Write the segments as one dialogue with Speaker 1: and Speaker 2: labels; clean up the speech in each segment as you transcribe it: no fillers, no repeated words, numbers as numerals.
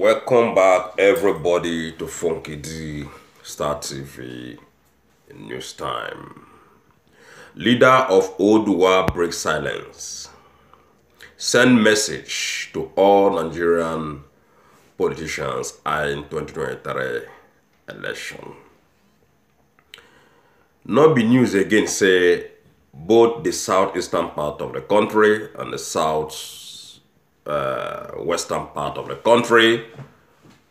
Speaker 1: Welcome back, everybody, to Funky D Star TV News Time. Leader of Oduwa breaks silence. Send message to all Nigerian politicians in 2023 election. Not be news again say both the southeastern part of the country and the western part of the country,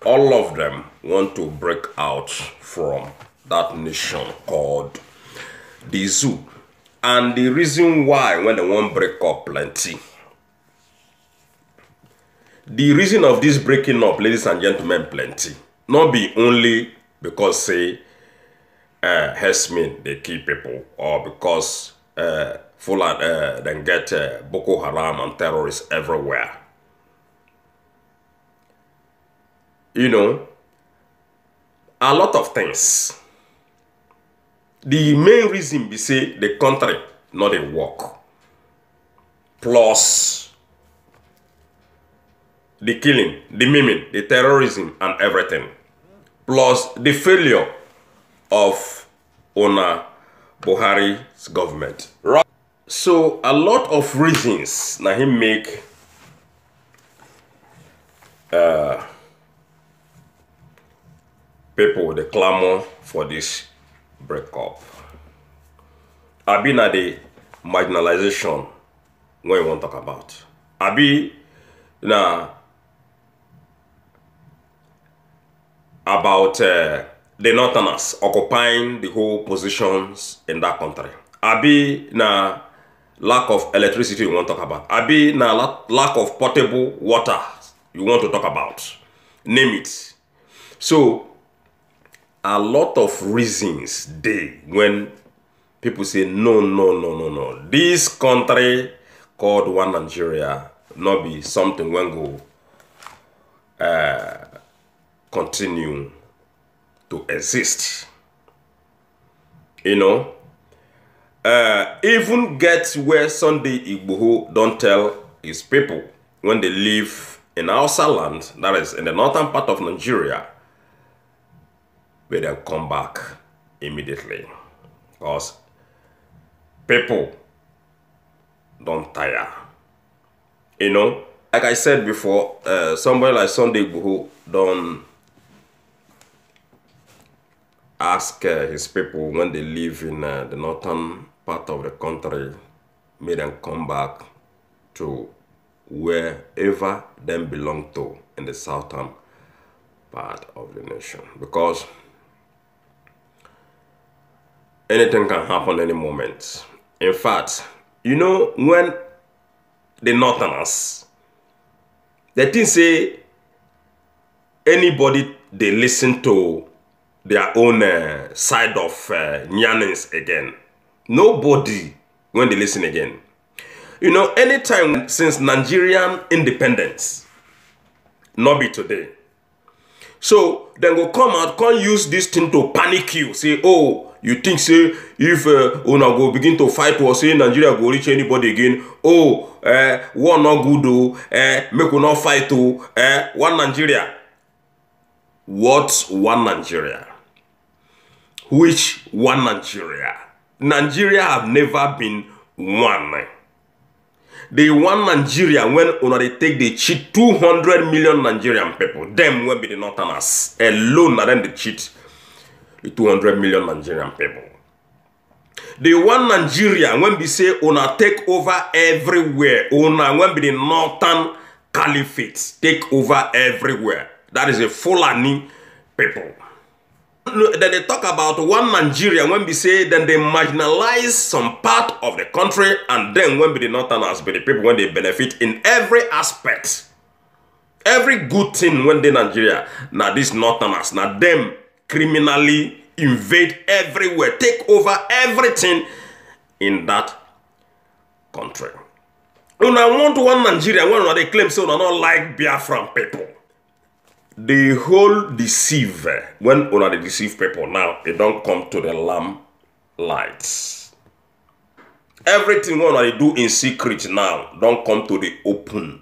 Speaker 1: all of them want to break out from that nation called the zoo. And the reason why when they want break up plenty. The reason of this breaking up, ladies and gentlemen, plenty. Not be only because say herdsmen they kill people, or because Fulani then get Boko Haram and terrorists everywhere. You know, a lot of things. The main reason be say the country not a work. Plus the killing, the maiming, the terrorism and everything. Plus the failure of Ona Buhari's government. Right. So a lot of reasons now he make people the clamor for this breakup. Abi na the marginalization when you want to talk about. Abi na about the Northerners occupying the whole positions in that country. Abi na lack of electricity you want to talk about. Abi na lack of potable water you want to talk about. Name it. So a lot of reasons they when people say no. This country called One Nigeria not be something when go continue to exist. You know, even get where Sunday Igboho don't tell his people when they live in Hausa land, that is in the northern part of Nigeria, where they come back immediately. Because people don't tire. You know, like I said before, somebody like Sunday Igboho don't ask his people when they live in the northern part of the country, may them come back to wherever them belong to in the southern part of the nation. Because anything can happen any moment. In fact, you know, when the northerners, they think say anybody they listen to their own side of nyannings again. Nobody when they listen again. You know, anytime since Nigerian independence, not be today. So then go come out, can't use this thing to panic you. Say, oh, you think say if una go begin to fight war, say Nigeria go reach anybody again. Oh, war not good oh, make we not fight oh, one Nigeria. What one Nigeria? Which one Nigeria? Nigeria have never been one. The one Nigeria when una they take the cheat 200 million Nigerian people, them will be the northerners alone, and then they cheat the 200 million Nigerian people. The one Nigeria when we say una take over everywhere, una when be the northern caliphate take over everywhere. That is a Fulani people. Then they talk about one Nigeria when we say then they marginalize some part of the country, and then when be the northerners be the people when they benefit in every aspect. Every good thing when they Nigeria, now these northerners, now them criminally invade everywhere, take over everything in that country. When I want one Nigeria, when they claim so, I don't like Biafran people. The whole deceive when they deceive people now, they don't come to the lamplights. Everything they do in secret now don't come to the open.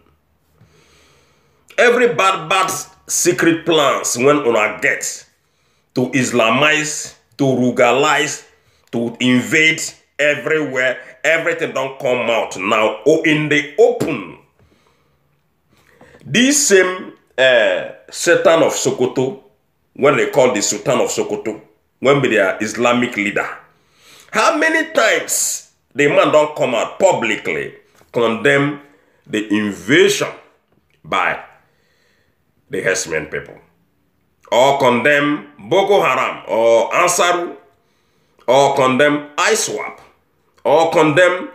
Speaker 1: every bad secret plans when una get to Islamize, to ruralize, to invade everywhere, everything don't come out now or in the open. This same Sultan of Sokoto, when they call the Sultan of Sokoto, when be their Islamic leader, how many times the man don't come out publicly condemn the invasion by the herdsmen people, or condemn Boko Haram, or Ansaru, or condemn ISWAP, or condemn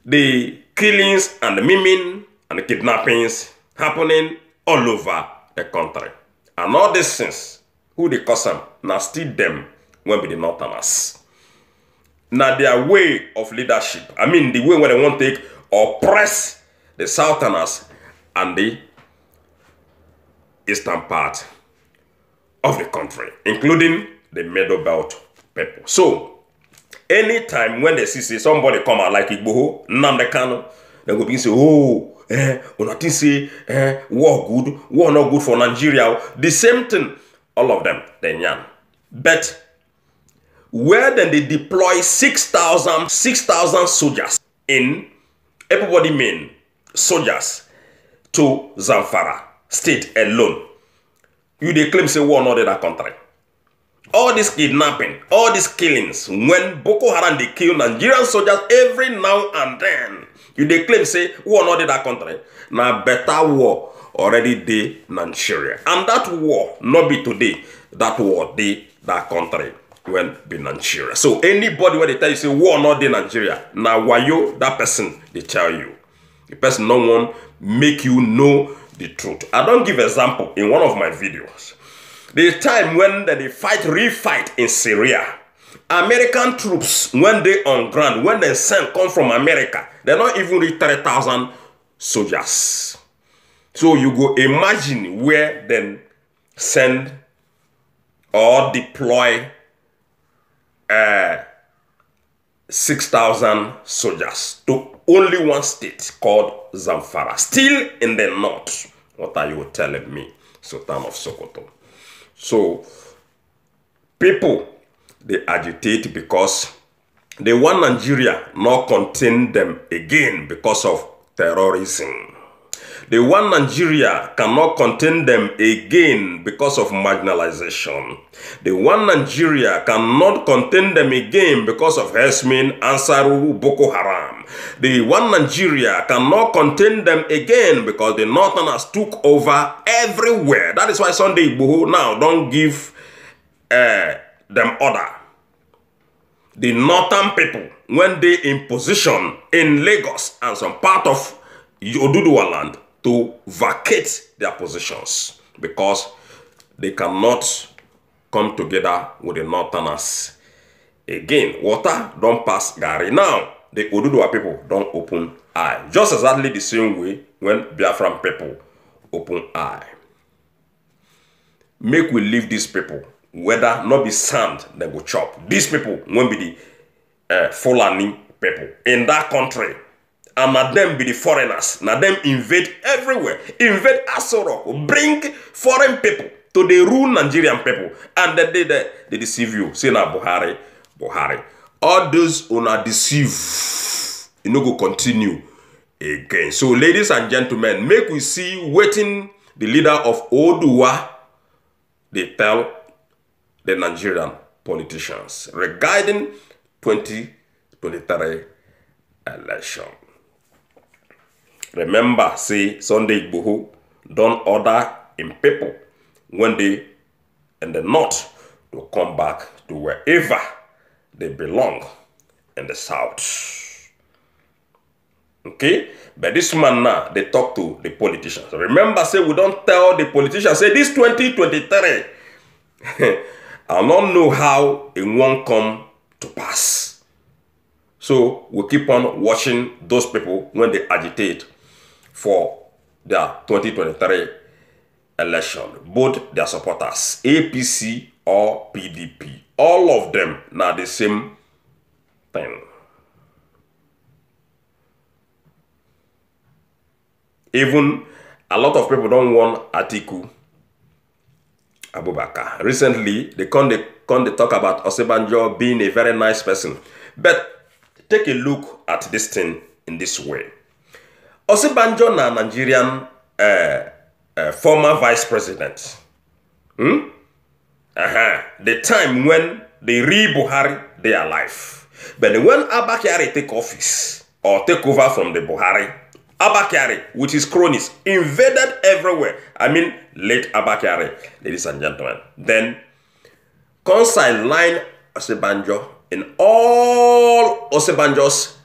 Speaker 1: the killings and the maiming and the kidnappings happening all over the country. And all these things, who they cause them, now still them when be the Northerners. Now their way of leadership, I mean the way when they want to take oppress the Southerners and the eastern part of the country, including the Middle Belt people. So, anytime when they see somebody come out like Igboho, Nnamdi Kanu, they go be say, oh, una think say, war good, war not good for Nigeria. The same thing, all of them, they yarn. But where then they deploy 6,000 soldiers in, everybody mean soldiers to Zamfara state alone. You they claim say war not in that country. All this kidnapping, all these killings, when Boko Haram they kill Nigerian soldiers every now and then, you they claim say war not in that country. Now better war already dey Nigeria. And that war not be today, that war dey that country when be Nigeria. So anybody when they tell you say war not in Nigeria, now wayo that person they tell you. The person no one make you know the truth. I don't give example in one of my videos. The time when they fight, re-fight in Syria, American troops, when they on ground, when they send come from America, they not even reach 30,000 soldiers. So you go imagine where then send or deploy 6,000 soldiers to only one state called Zamfara, still in the north. What are you telling me, Sultan of Sokoto? So, people, they agitate because they want Nigeria not contain them again because of terrorism. They want Nigeria cannot contain them again because of marginalization. They want Nigeria cannot contain them again because of herdsmen, Ansaru, Boko Haram. They want Nigeria cannot contain them again because the Northerners took over everywhere. That is why Sunday Igboho now don't give them order. The Northern people, when they in position in Lagos and some part of Oduduwa land, to vacate their positions because they cannot come together with the Northerners again. Water don't pass Gary. Now, the Oduduwa people don't open eye. Just exactly the same way when Biafran people open eye. Make we leave these people, whether not be sand, they go chop. These people won't be the Fulani people in that country. And now them be the foreigners. Now them invade everywhere. Invade Asorok. Bring foreign people to the rule Nigerian people. And then they deceive you. Say now Buhari. All those who are deceive, you know, go continue again. So ladies and gentlemen, make we see waiting the leader of Oduwa, they tell the Nigerian politicians regarding 2023 election. Remember, say Sunday Igboho don't order in people when they in the north to come back to wherever they belong in the south. Okay? But this man now, they talk to the politicians. Remember, say we don't tell the politicians, say this 2023, I don't know how it won't come to pass. So we keep on watching those people when they agitate for their 2023 election. Both their supporters, APC or PDP, all of them now the same thing. Even a lot of people don't want Atiku Abubakar. Recently, they talk about Osinbajo being a very nice person. But take a look at this thing in this way. Osinbajo na Nigerian former vice president. The time when the real Buhari, they are alive. But when Abba Kyari take office or take over from the Buhari, Abba Kyari, with his cronies, invaded everywhere. I mean, late Abba Kyari, ladies and gentlemen. Then, sideline Osinbajo in all Osinbajo's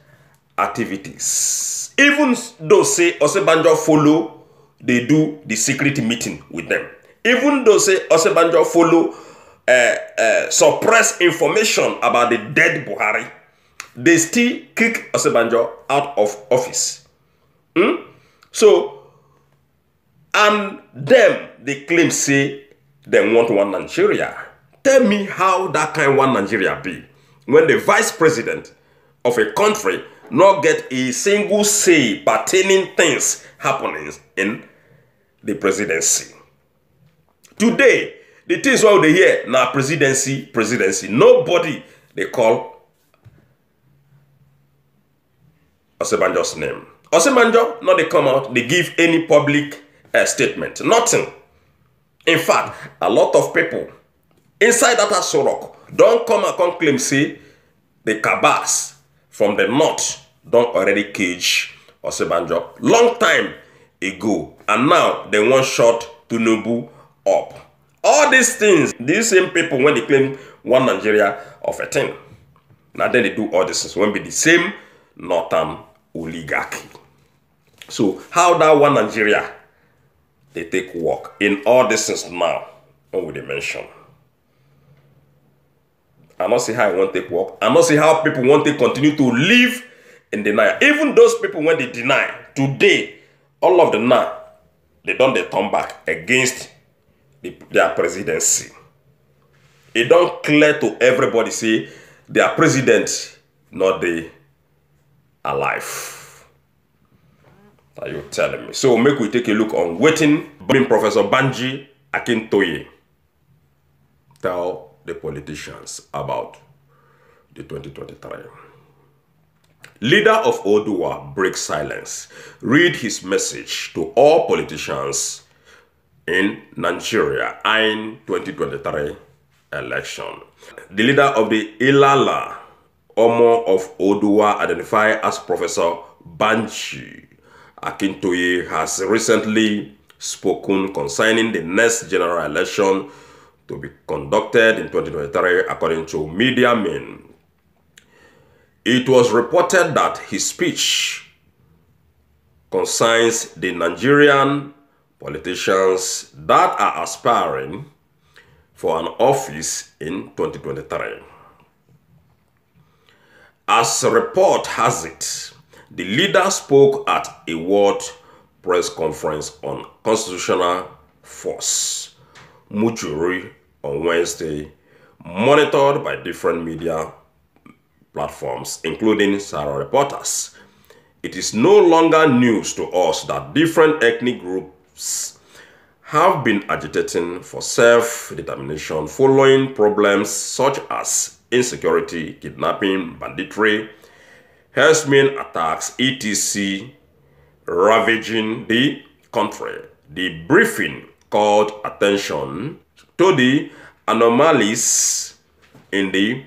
Speaker 1: activities. Even though, say, Osinbajo follow, they do the secret meeting with them. Even though, say, Osinbajo follow, suppress information about the dead Buhari, they still kick Osinbajo out of office. So, and them, they claim, say, they want one Nigeria. Tell me how that kind one Nigeria be when the vice president of a country not get a single say pertaining things happening in the presidency. Today, the things what they hear now presidency. Nobody they call Osinbajo's name. Osinbajo, not they come out, they give any public statement. Nothing. In fact, a lot of people inside that Sorok don't come and claim, say, the cabas from the north don't already cage Osinbajo long time ago. And now they want shot Tinubu up. All these things, these same people, when they claim one Nigeria of a thing, now then they do all these things, when be the same northern oligarchy. So how that one Nigeria they take work in all these things now, what would they mention? I not see how I want to take work. I not see how people want to continue to live in denial. Even those people when they deny today, all of them now they turn back against their presidency. It don't clear to everybody say their president not they alive. Are you telling me? So make we take a look on waiting Professor Banji Akintoye tell the politicians about the 2023. Leader of Oduwa breaks silence. Read his message to all politicians in Nigeria in 2023 election. The leader of the Ilala Omo of Oduwa, identified as Professor Banji Akintoye, has recently spoken concerning the next general election to be conducted in 2023, according to media men. It was reported that his speech concerns the Nigerian politicians that are aspiring for an office in 2023. As a report has it, the leader spoke at a world press conference on constitutional force, Muchuri, on Wednesday, monitored by different media platforms, including Sarah reporters. It is no longer news to us that different ethnic groups have been agitating for self-determination following problems such as insecurity, kidnapping, banditry, herdsmen attacks, etc., ravaging the country. The briefing called attention to the anomalies in the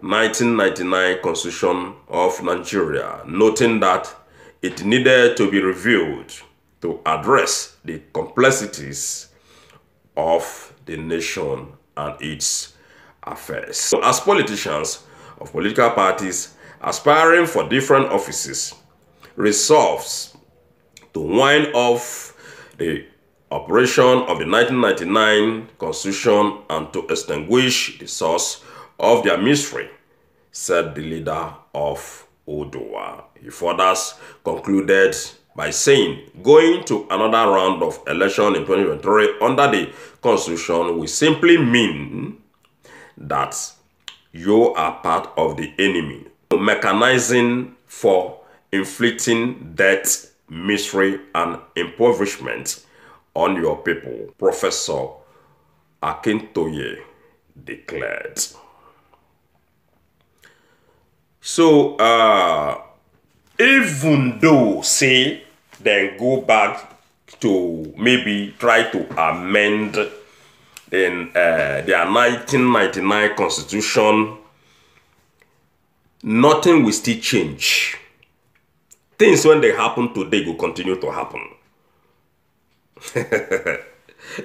Speaker 1: 1999 Constitution of Nigeria, noting that it needed to be reviewed to address the complexities of the nation and its affairs. So as politicians of political parties aspiring for different offices resolves to wind off the operation of the 1999 Constitution and to extinguish the source of their misery, said the leader of Oduwa. He further concluded by saying, going to another round of election in 2023 under the Constitution will simply mean that you are part of the enemy, mechanizing for inflicting death misery, and impoverishment on your people, Professor Akintoye declared. So, even though, say, then go back to maybe try to amend in their 1999 constitution, nothing will still change. Things when they happen today will continue to happen.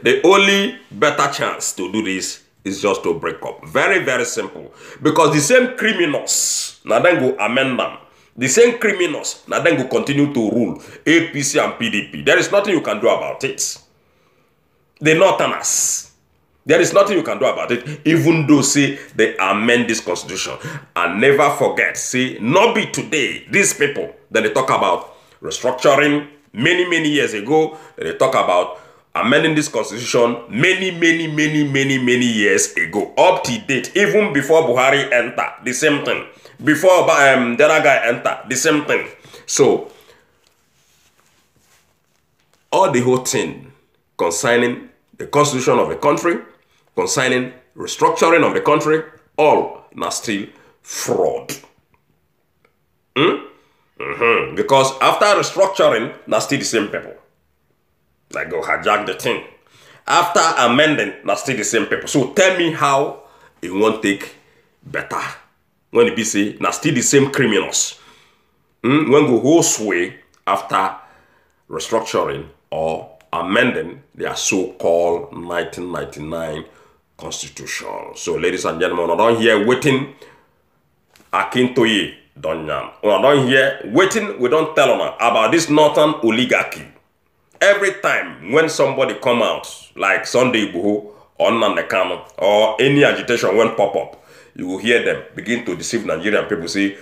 Speaker 1: The only better chance to do this is just to break up. Very, very simple. Because the same criminals, now then go amend them. The same criminals, now then go continue to rule APC and PDP. There is nothing you can do about it. The Northerners. There is nothing you can do about it, even though, say, they amend this constitution. And never forget, say, not be today, these people that they talk about restructuring many, many years ago, they talk about amending this constitution many years ago, up to date, even before Buhari entered, the same thing. Before the other guy entered, the same thing. So, all the whole thing concerning the constitution of the country, concerning restructuring of the country, all now still fraud. Because after restructuring, now still the same people. Like go hijack the thing. After amending, now still the same people. So tell me how it won't take better. When it be say, now still the same criminals. When go whole sway after restructuring or amending their so-called 1999 constitution. So ladies and gentlemen, I don't hear waiting Akintoye Donyan. I don't hear waiting, we don't tell them about this northern oligarchy. Every time when somebody come out, like Sunday Igboho or Nnamdi Kanu, or any agitation when pop up, you will hear them begin to deceive Nigerian people, say,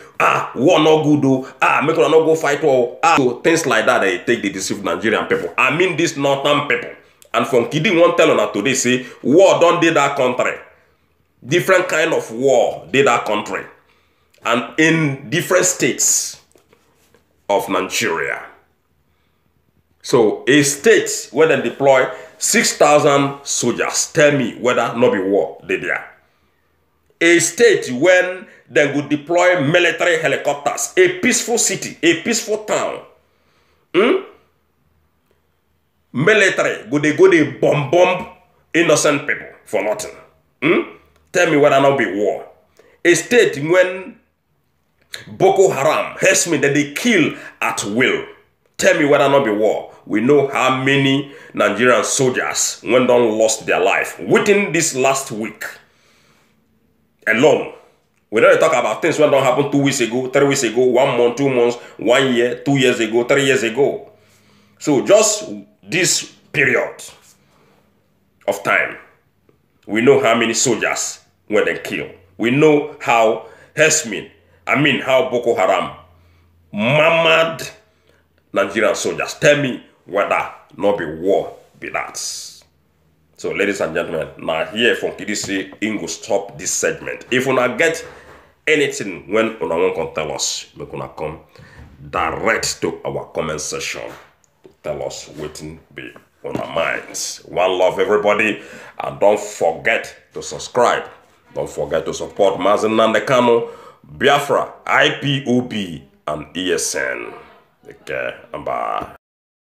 Speaker 1: war no good though, make una no go fight war. So things like that, they take the deceive Nigerian people. I mean these northern people. And from Kidi won't tell on today, say, war don't did that country. Different kind of war did that country. And in different states of Nigeria. So a state where they deploy 6,000 soldiers, tell me whether not be war they there. A state when they would deploy military helicopters, a peaceful city, a peaceful town. Military, they bomb innocent people for nothing. Tell me whether not be war. A state when Boko Haram, herdsmen that they kill at will. Tell me whether not be war. We know how many Nigerian soldiers when done lost their life within this last week alone. We don't talk about things when don't happen 2 weeks ago, 3 weeks ago, 1 month, 2 months, 1 year, 2 years ago, 3 years ago. So just this period of time, we know how many soldiers were then killed. We know how how Boko Haram murdered Nigerian soldiers. Tell me whether not be war be that. So ladies and gentlemen, now here from KDC, Ingo stop this segment. If you not get anything when una want to tell us, we gonna come direct to our comment section to tell us what be on our minds. One love everybody, and don't forget to subscribe. Don't forget to support Mazi Nnamdi Kanu, Biafra, IPOB, and ESN. Take care and bye.